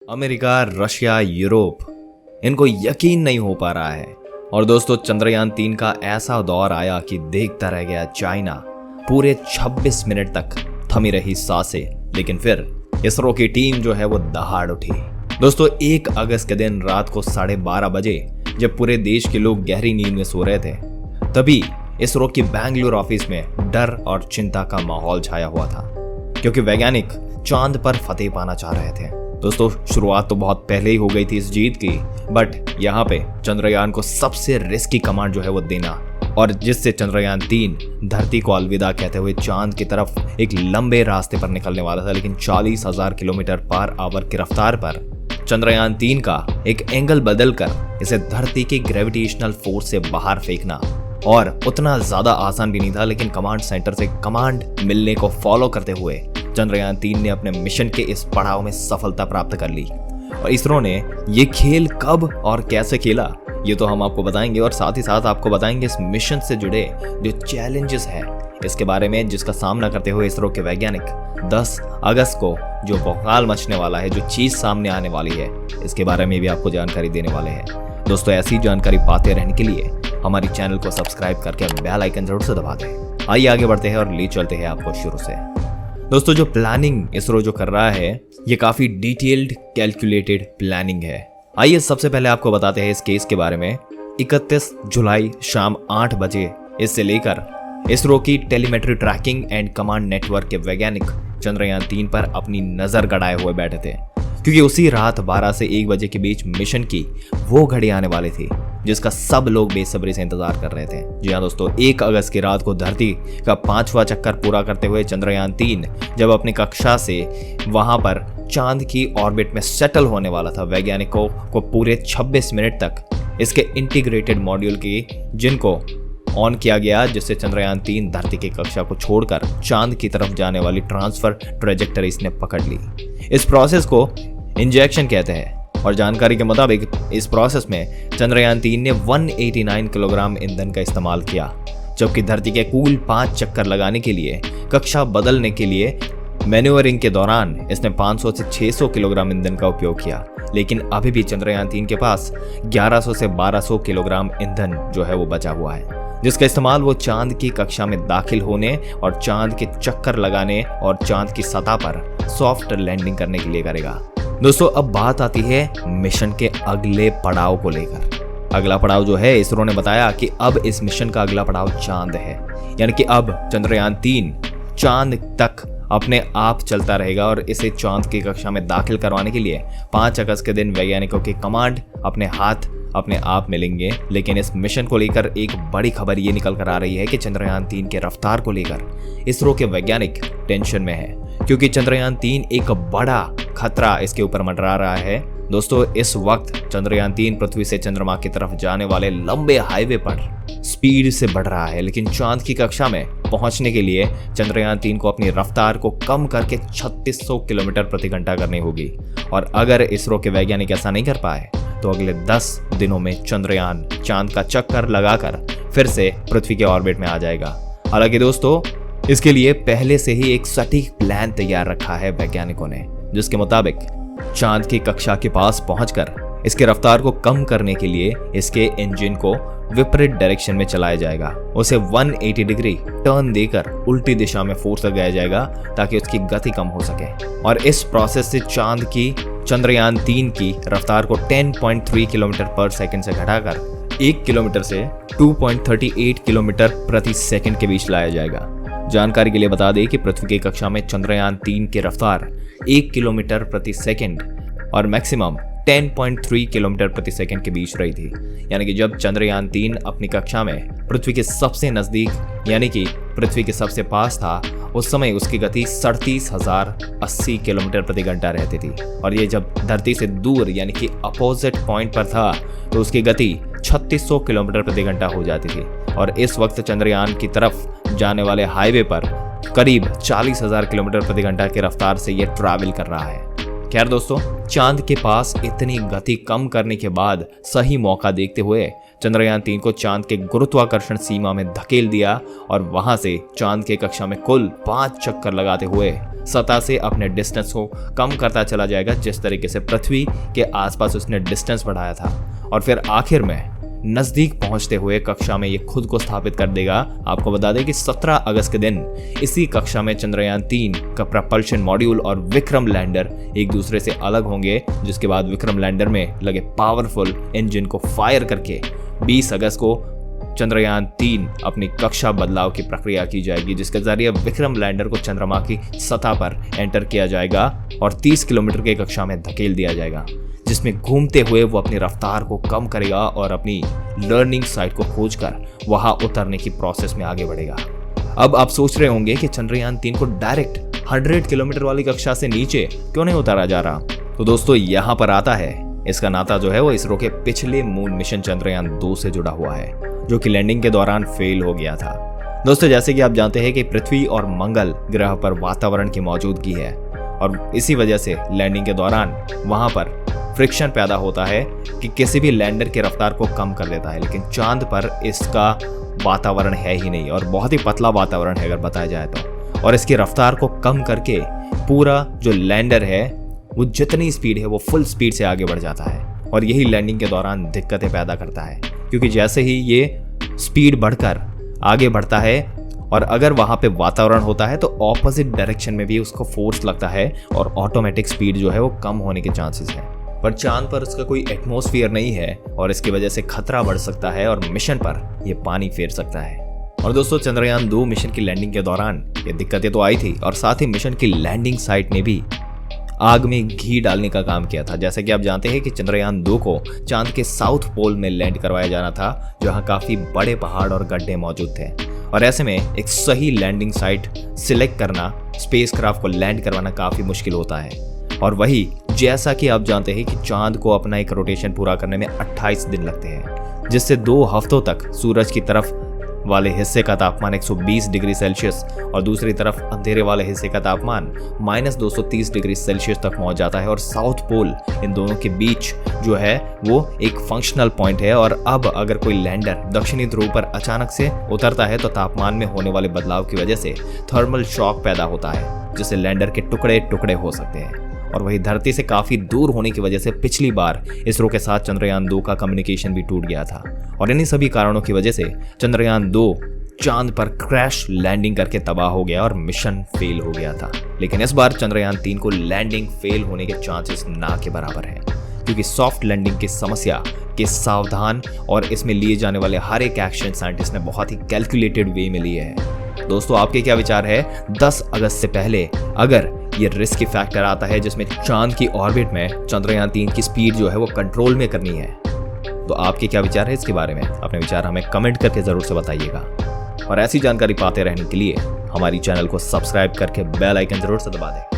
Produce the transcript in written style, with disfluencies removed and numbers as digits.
America, Russia, Europe, इनको यकीन नहीं हो पा रहा है। और दोस्तों, चंद्रयान 3 का ऐसा दौर आया कि देखता रह गया चाइना। पूरे 26 मिनट तक थमी रही सांसें, लेकिन फिर इसरो की टीम जो है वो दहाड़ उठी। दोस्तों, 1 अगस्त के दिन रात को 12:30 बजे जब पूरे देश के लोग गहरी नींद में सो रहे थे, तभी इसरो की बेंगलुरु ऑफिस में डर और चिंता का माहौल छाया हुआ था, क्योंकि वैज्ञानिक चांद पर फतेह पाना चाह रहे थे। दोस्तों, शुरुआत तो बहुत पहले ही हो गई थी इस जीत की, बट यहाँ पे चंद्रयान को सबसे रिस्की कमांड जो है वो देना, और जिससे चंद्रयान 3 धरती को अलविदा कहते हुए चांद की तरफ एक लंबे रास्ते पर निकलने वाला था। लेकिन 40,000 किलोमीटर पर आवर की रफ्तार पर चंद्रयान 3 का एक एंगल बदलकर इसे धरती की ग्रेविटेशनल फोर्स से बाहर फेंकना और उतना ज्यादा आसान भी नहीं था। लेकिन कमांड सेंटर से कमांड मिलने को फॉलो करते हुए चंद्रयान 3 ने अपने मिशन के इस पड़ाव में सफलता प्राप्त कर ली। और इसरो ने ये खेल कब और कैसे खेला, ये तो हम आपको बताएंगे, और साथ ही साथ आपको बताएंगे इस मिशन से जुड़े जो चैलेंजेस हैं इसके बारे में, जिसका सामना करते हुए इसरो के वैज्ञानिक 10 अगस्त को जो बवाल मचने वाला है, जो चीज सामने आने वाली है, इसके बारे में भी आपको जानकारी देने वाले हैं। दोस्तों, ऐसी जानकारी पाते रहने के लिए हमारी चैनल को सब्सक्राइब करके बेल आइकन जरूर से दबा दें। आइए आगे बढ़ते हैं और ले चलते हैं आपको शुरू से। दोस्तों, जो प्लानिंग इसरो जो कर रहा है, ये काफी डिटेल्ड कैलकुलेटेड प्लानिंग है। आइए सबसे पहले आपको बताते हैं इस केस के बारे में। 31 जुलाई शाम 8 बजे इससे लेकर इसरो की telemetry tracking and command network के वैज्ञानिक चंद्रयान 3 पर अपनी नजर गड़ाए हुए बैठे थे, क्योंकि उसी रात 12 से 1 बजे के बीच मिशन की वो घड़ी आने वाली थी जिसका सब लोग बेसब्री से इंतजार कर रहे थे। जी हाँ दोस्तों, 1 अगस्त की रात को धरती का 5वां चक्कर पूरा करते हुए चंद्रयान 3 जब अपनी कक्षा से वहां पर चांद की ऑर्बिट में सेटल होने वाला था, वैज्ञानिकों को पूरे 26 मिनट तक इसके इंटीग्रेटेड मॉड्यूल की जिनको ऑन किया गया, जिससे चंद्रयान 3 धरती की कक्षा को छोड़कर चांद की तरफ जाने वाली ट्रांसफर ट्रेजेक्टरी इसने पकड़ ली। इस प्रोसेस को इंजेक्शन कहते हैं, और जानकारी के मुताबिक इस प्रोसेस में चंद्रयान 3 ने 189 किलोग्राम ईंधन का इस्तेमाल किया, जबकि धरती के कुल 5 चक्कर लगाने के लिए कक्षा बदलने के लिए मैन्यूवरिंग के दौरान इसने 500 से 600 किलोग्राम ईंधन का उपयोग किया। लेकिन अभी भी चंद्रयान 3 के पास 1100 से 1200 किलोग्राम ईंधन जो है वो बचा हुआ है, जिसका इस्तेमाल वो चांद की कक्षा में दाखिल होने और चांद के चक्कर लगाने और चांद की सतह पर सॉफ्ट लैंडिंग करने के लिए करेगा। दोस्तों, अब बात आती है मिशन के अगले पड़ाव को लेकर। अगला पड़ाव जो है, इसरो ने बताया कि अब इस मिशन का अगला पड़ाव चांद है, यानी कि अब चंद्रयान 3 चांद तक अपने आप चलता रहेगा, और इसे चांद की कक्षा में दाखिल करवाने के लिए 5 अगस्त के दिन वैज्ञानिकों की कमांड अपने हाथ अपने आप मिलेंगे। लेकिन इस मिशन को लेकर एक बड़ी खबर ये निकल कर आ रही है कि चंद्रयान 3 के रफ्तार को लेकर इसरो के वैज्ञानिक टेंशन में है, क्योंकि चंद्रयान 3 एक बड़ा खतरा इसके ऊपर मंडरा रहा है। दोस्तों, इस वक्त चंद्रयान 3 पृथ्वी से चंद्रमा की तरफ जाने वाले लंबे हाईवे पर स्पीड से बढ़ रहा है, लेकिन चांद की कक्षा में पहुंचने के लिए चंद्रयान 3 को अपनी रफ्तार को कम करके 3600 किलोमीटर प्रति घंटा करनी होगी। और अगर इसरो के वैज्ञानिक ऐसा नहीं कर पाए तो अगले 10 दिनों में चंद्रयान चांद का चक्कर लगाकर फिर से पृथ्वी के ऑर्बिट में आ जाएगा। हालांकि दोस्तों, इसके लिए पहले से ही एक सटीक प्लान तैयार रखा है वैज्ञानिकों ने, जिसके मुताबिक चांद की कक्षा के पास पहुंचकर इसके रफ्तार को कम करने के लिए इसके इंजन को विपरीत डायरेक्शन में चलाया जाएगा। उसे 180 डिग्री टर्न देकर उल्टी दिशा में फोर्स लगाया जाएगा ताकि उसकी गति कम हो सके। और इस प्रोसेस से चंद्रयान 3 की रफ्तार को 10.3 किलोमीटर पर सेकंड से घटाकर 1 किलोमीटर से 2.38 किलोमीटर प्रति सेकंड के बीच लाया जाएगा। जानकारी के लिए बता दें कि पृथ्वी की कक्षा में चंद्रयान 3 की रफ्तार 1 किलोमीटर प्रति सेकंड और मैक्सिमम 10.3 किलोमीटर प्रति सेकंड के बीच रही थी। यानी कि जब चंद्रयान 3 अपनी कक्षा में पृथ्वी के सबसे नजदीक यानी कि पृथ्वी के सबसे पास था, उस समय उसकी गति 37,080 किलोमीटर प्रति घंटा रहती थी। और ये जब धरती से दूर यानी कि अपोजिट पॉइंट पर था तो उसकी गति 3600 किलोमीटर प्रति घंटा हो जाती थी। और इस वक्त चंद्रयान की तरफ जाने वाले हाईवे पर करीब 40,000 किलोमीटर प्रति घंटा की रफ्तार से यह ट्रैवल कर रहा है। खैर दोस्तों, चांद के पास इतनी गति कम करने के बाद सही मौका देखते हुए चंद्रयान 3 को चांद के गुरुत्वाकर्षण सीमा में धकेल दिया और वहां से चांद के कक्षा में कुल 5 चक्कर लगाते हुए सतह से अपने डिस्टेंस को कम करता चला जाएगा, जिस तरीके से पृथ्वी के आसपास उसने डिस्टेंस बढ़ाया था। और फिर आखिर में नजदीक पहुंचते हुए कक्षा में ये खुद को स्थापित कर देगा। आपको बता दें कि 17 अगस्त के दिन इसी कक्षा में चंद्रयान 3 का प्रपल्शन मॉड्यूल और विक्रम लैंडर एक दूसरे से अलग होंगे, जिसके बाद विक्रम लैंडर में लगे पावरफुल इंजन को फायर करके 20 अगस्त को चंद्रयान 3 अपनी कक्षा बदलाव की प्रक्रिया की जाएगी, जिसके जरिए विक्रम लैंडर को चंद्रमा की सतह पर एंटर किया जाएगा और 30 किलोमीटर की कक्षा में धकेल दिया जाएगा, जिसमें घूमते हुए वो अपनी रफ्तार को कम करेगा और अपनी लर्निंग साइट को खोजकर वहां उतरने की प्रोसेस में आगे बढ़ेगा। अब आप सोच रहे होंगे कि चंद्रयान 3 को डायरेक्ट 100 किलोमीटर वाली कक्षा से नीचे क्यों नहीं उतारा जा रहा। तो दोस्तों यहाँ पर आता है इसका नाता जो है वो इसरो के पिछले मून मिशन चंद्रयान 2 से जुड़ा हुआ है, जो कि लैंडिंग के दौरान फेल हो गया था। दोस्तों जैसे कि आप जानते हैं कि पृथ्वी और मंगल ग्रह पर वातावरण की मौजूदगी है और इसी वजह से लैंडिंग के दौरान वहां पर फ्रिक्शन पैदा होता है कि किसी भी लैंडर की रफ्तार को कम कर देता है। लेकिन चांद पर इसका वातावरण है ही नहीं और बहुत ही पतला वातावरण है अगर बताया जाए तो, और इसकी रफ्तार को कम करके पूरा जो लैंडर है वो जितनी स्पीड है वो फुल स्पीड से आगे बढ़ जाता है और यही लैंडिंग के दौरान दिक्कतें पैदा करता है, क्योंकि जैसे ही ये स्पीड बढ़कर आगे बढ़ता है और अगर वहां पे वातावरण होता है तो ऑपोजिट डायरेक्शन में भी उसको फोर्स लगता है और ऑटोमेटिक स्पीड जो है वो कम होने के चांसेस है। पर चांद पर उसका कोई एटमॉस्फेयर नहीं है और इसकी वजह से खतरा बढ़ सकता है और मिशन पर यह पानी फेर सकता है। और दोस्तों चंद्रयान 2 मिशन की लैंडिंग के दौरान ये दिक्कतें तो आई थी और साथ ही मिशन की लैंडिंग साइट ने भी आग में घी डालने का काम किया था। जैसे कि आप जानते हैं कि चंद्रयान 2 को चांद के साउथ पोल में लैंड करवाया जाना था, जहां काफी बड़े पहाड़ और गड्ढे मौजूद थे और ऐसे में एक सही लैंडिंग साइट सिलेक्ट करना स्पेसक्राफ्ट को लैंड करवाना काफी मुश्किल होता है। और वही जैसा कि आप जानते हैं कि चांद को अपना एक रोटेशन पूरा करने में 28 दिन लगते हैं, जिससे 2 हफ्तों तक सूरज की तरफ वाले हिस्से का तापमान 120 डिग्री सेल्सियस और दूसरी तरफ अंधेरे वाले हिस्से का तापमान -230 डिग्री सेल्सियस तक पहुंच जाता है और साउथ पोल इन दोनों के बीच जो है वो एक फंक्शनल पॉइंट है। और अब अगर कोई लैंडर दक्षिणी ध्रुव पर अचानक से उतरता है तो तापमान में होने वाले बदलाव की वजह से थर्मल शॉक पैदा होता है, जिससे लैंडर के टुकड़े टुकड़े हो सकते हैं। और वही धरती से काफी दूर होने की वजह से पिछली बार इसरो के साथ चंद्रयान 2 का कम्युनिकेशन भी टूट गया था और इन्हीं सभी कारणों की वजह से चंद्रयान 2 चांद पर क्रैश लैंडिंग करके तबाह हो गया और मिशन फेल हो गया था। लेकिन इस बार चंद्रयान 3 को लैंडिंग फेल होने के चांसेस ना के बराबर है, क्योंकि सॉफ्ट लैंडिंग की समस्या के सावधान और इसमें लिए जाने वाले हर एक एक्शन साइंटिस्ट ने बहुत ही कैलकुलेटेड वे में लिए है। दोस्तों आपके क्या विचार है? 10 अगस्त से पहले अगर ये रिस्की फैक्टर आता है जिसमें चांद की ऑर्बिट में चंद्रयान 3 की स्पीड जो है वो कंट्रोल में करनी है, तो आपके क्या विचार है इसके बारे में? अपने विचार हमें कमेंट करके जरूर से बताइएगा और ऐसी जानकारी पाते रहने के लिए हमारी चैनल को सब्सक्राइब करके बेल आइकन जरूर से दबा दें।